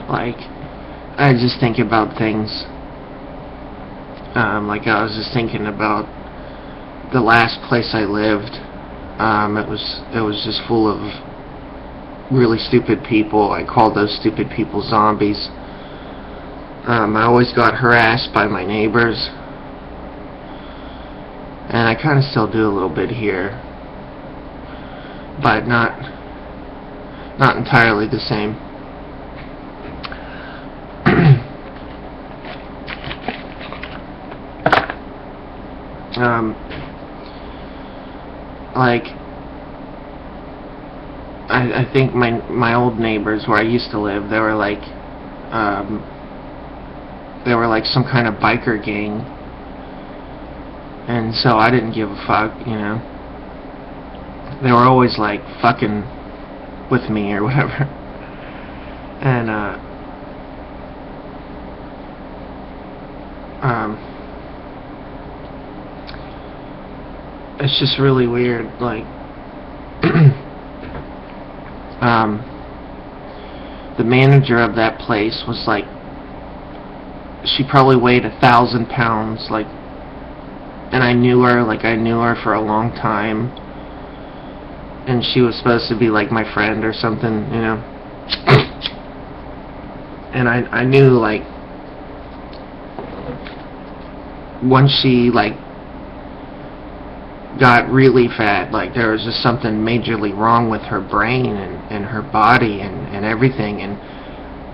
Like, I just think about things. Like, I was just thinking about the last place I lived. It was just full of really stupid people. I called those stupid people zombies. I always got harassed by my neighbors, and I kind of still do a little bit here, but not entirely the same. Like, I think my old neighbors where I used to live, they were like some kind of biker gang, and so I didn't give a fuck, you know. They were always like fucking with me or whatever, and it's just really weird, like. The manager of that place was like, she probably weighed 1,000 pounds, like, and I knew her for a long time, and she was supposed to be like my friend or something, you know. And I knew, like, once she like got really fat, like there was just something majorly wrong with her brain and her body and everything. And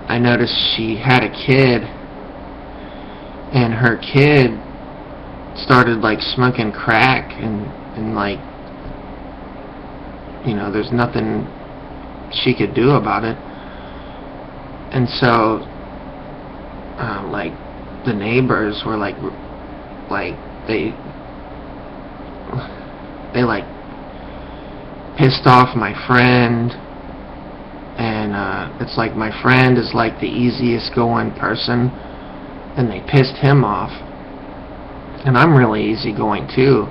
I noticed she had a kid, and her kid started like smoking crack, and like, you know, there's nothing she could do about it. And so like the neighbors were like they like pissed off my friend, and it's like my friend is like the easiest going person, and they pissed him off, and I'm really easygoing too,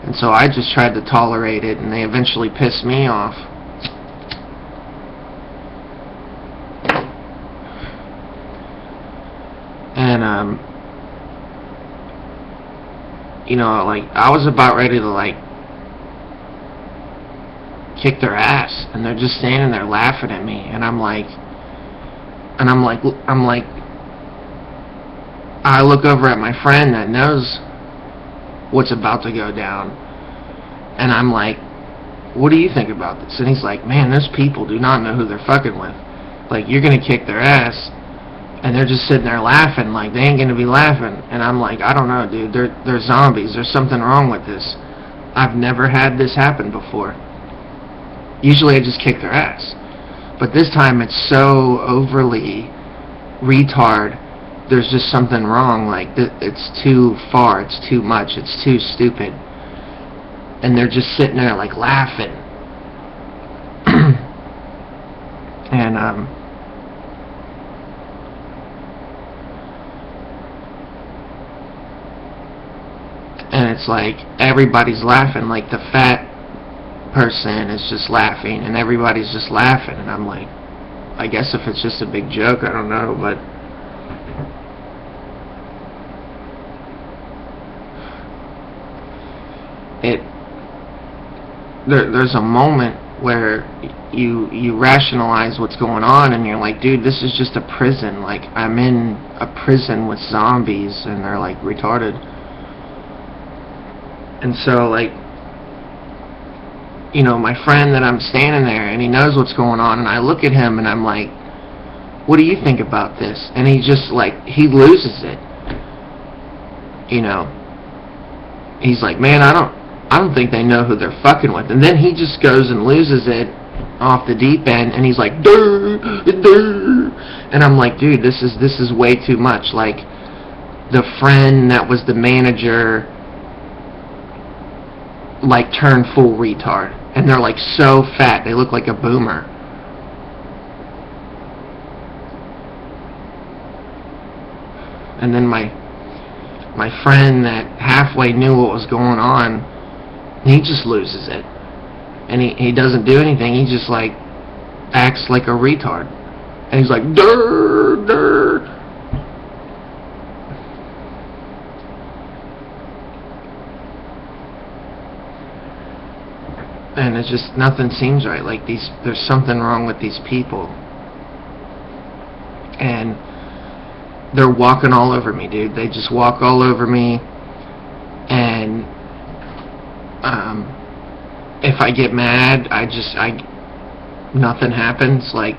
and so I just tried to tolerate it, and they eventually pissed me off. And you know, like, I was about ready to like kick their ass, and they're just standing there laughing at me, and I'm like, I look over at my friend that knows what's about to go down, and I'm like, what do you think about this? And he's like, man, those people do not know who they're fucking with. Like, you're gonna kick their ass, and they're just sitting there laughing, like they ain't gonna be laughing. And I'm like, I don't know, dude, they're zombies. There's something wrong with this. I've never had this happen before. Usually I just kick their ass, but this time it's so overly retard. There's just something wrong. Like, it's too far, it's too much, it's too stupid. And they're just sitting there like laughing. And it's like everybody's laughing, like the fat person is just laughing, and everybody's just laughing, and I'm like, I guess if it's just a big joke, I don't know, but there's a moment where you rationalize what's going on, and you're like, dude, this is just a prison. Like, I'm in a prison with zombies, and they're like retarded. And so, like, you know, my friend that I'm standing there, and he knows what's going on, and I look at him, and I'm like, what do you think about this? And he just, like, he loses it. You know, he's like, man, I don't think they know who they're fucking with. And then he just goes and loses it off the deep end, and he's like, durr, durr. And I'm like, dude, this is way too much. Like, the friend that was the manager, like, turned full retard, and they're like so fat they look like a boomer. And then my friend that halfway knew what was going on, he just loses it, and he doesn't do anything. He just like acts like a retard. And he's like, "Durr, durr." And it's just, nothing seems right. Like, there's something wrong with these people. And they're walking all over me, dude. They just walk all over me. And if I get mad, nothing happens. Like,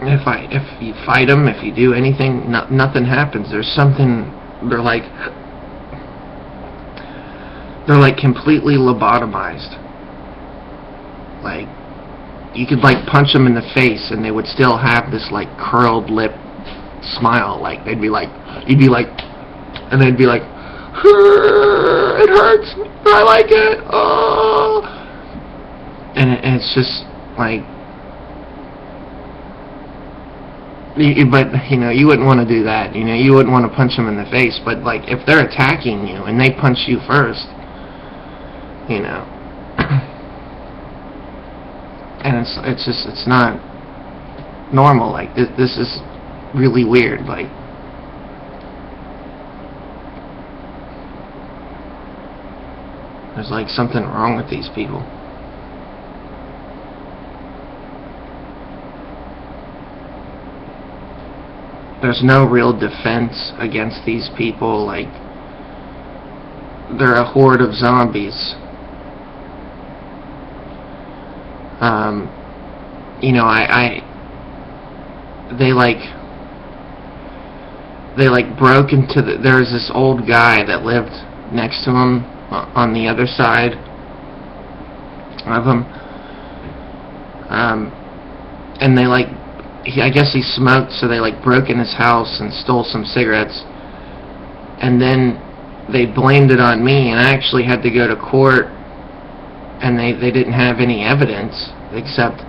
if you fight them, if you do anything, nothing happens. There's something. They're like completely lobotomized. Like, you could like punch them in the face and they would still have this like curled lip smile. Like, you'd be like, and they'd be like, "It hurts, I like it, oh." And it's just like, but you wouldn't want to do that. You wouldn't want to punch them in the face. But like, if they're attacking you and they punch you first, and it's not normal. Like, this is really weird. Like, there's like something wrong with these people. There's no real defense against these people. Like, they're a horde of zombies. They broke into there was this old guy that lived next to him on the other side of him. And they I guess he smoked, so they broke in his house and stole some cigarettes. And then they blamed it on me, and I actually had to go to court, and they didn't have any evidence except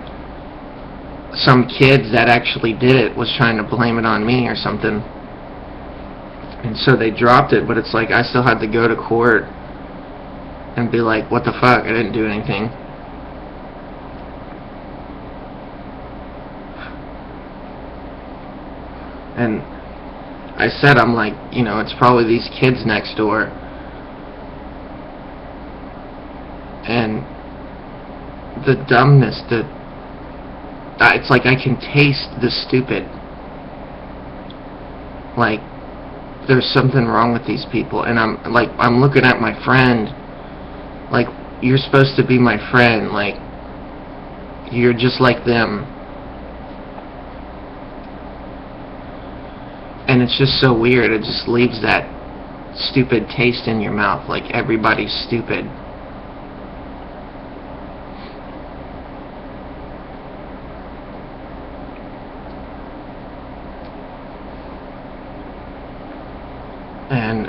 some kid that actually did it was trying to blame it on me or something. And so they dropped it, but it's like I still had to go to court and be like, what the fuck, I didn't do anything. And I said, I'm like, it's probably these kids next door. And the dumbness, it's like I can taste the stupid. Like, there's something wrong with these people. And I'm looking at my friend, like, you're supposed to be my friend. Like, you're just like them. And it's just so weird. It just leaves that stupid taste in your mouth. Like, everybody's stupid. And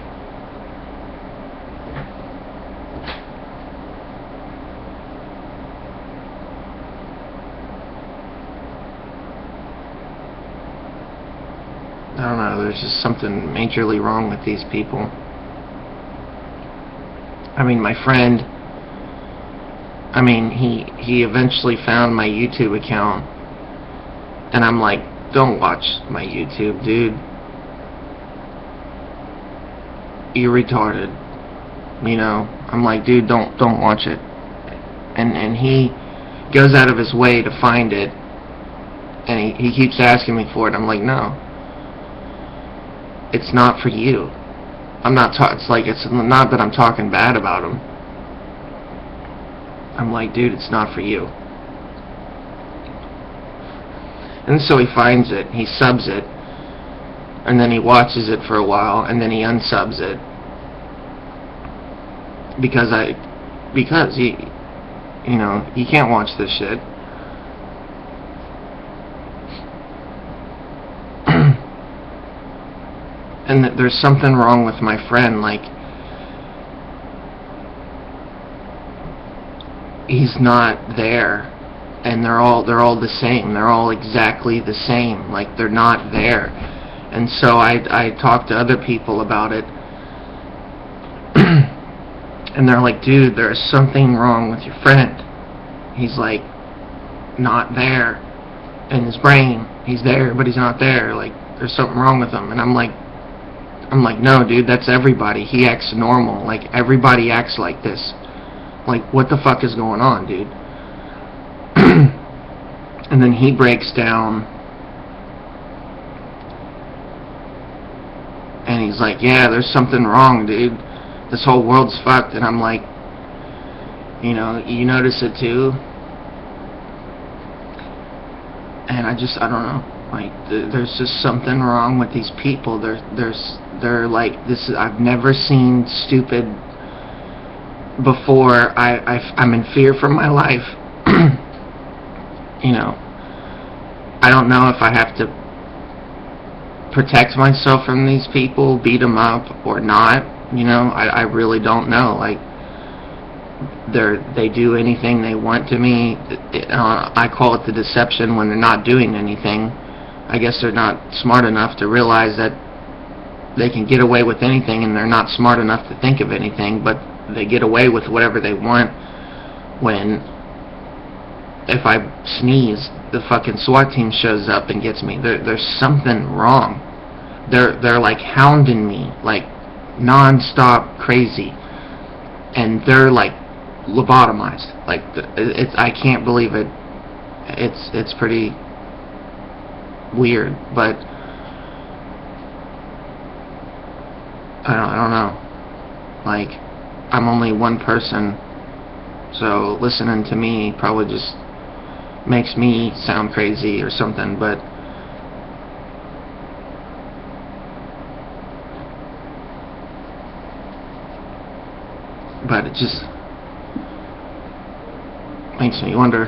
I don't know, there's just something majorly wrong with these people. I mean, my friend, he eventually found my YouTube account, and I'm like, don't watch my YouTube, dude. You're retarded. I'm like, dude, don't watch it. And he goes out of his way to find it, and he keeps asking me for it. I'm like, no. It's not for you. It's not that I'm talking bad about him. I'm like, dude, it's not for you. And so he finds it, he subs it, and then he watches it for a while, and then he unsubs it. Because he can't watch this shit. And that there's something wrong with my friend. Like, he's not there, and they're all the same. They're all exactly the same. Like, they're not there. And so I talked to other people about it, and they're like, dude, there's something wrong with your friend. He's like, not there in his brain. He's there, but he's not there. Like, there's something wrong with him. And I'm like, no, dude, that's everybody. He acts normal. Like, everybody acts like this. Like, what the fuck is going on, dude? And then he breaks down, and he's like, yeah, there's something wrong, dude. This whole world's fucked. And I'm like, you know, you notice it too? And I don't know. Like, there's just something wrong with these people. They're like, I've never seen stupid before. I'm in fear for my life. You know, I don't know if I have to protect myself from these people, beat them up, or not. You know, I really don't know. Like, they do anything they want to me. I call it the deception when they're not doing anything. I guess they're not smart enough to realize that they can get away with anything, and they're not smart enough to think of anything, but they get away with whatever they want. When if I sneeze, the fucking SWAT team shows up and gets me. There's something wrong. They're like hounding me, like non-stop crazy, and they're like lobotomized. Like, I can't believe it. It's pretty weird, but I don't know. Like, I'm only one person, so listening to me probably just makes me sound crazy or something, but it just makes me wonder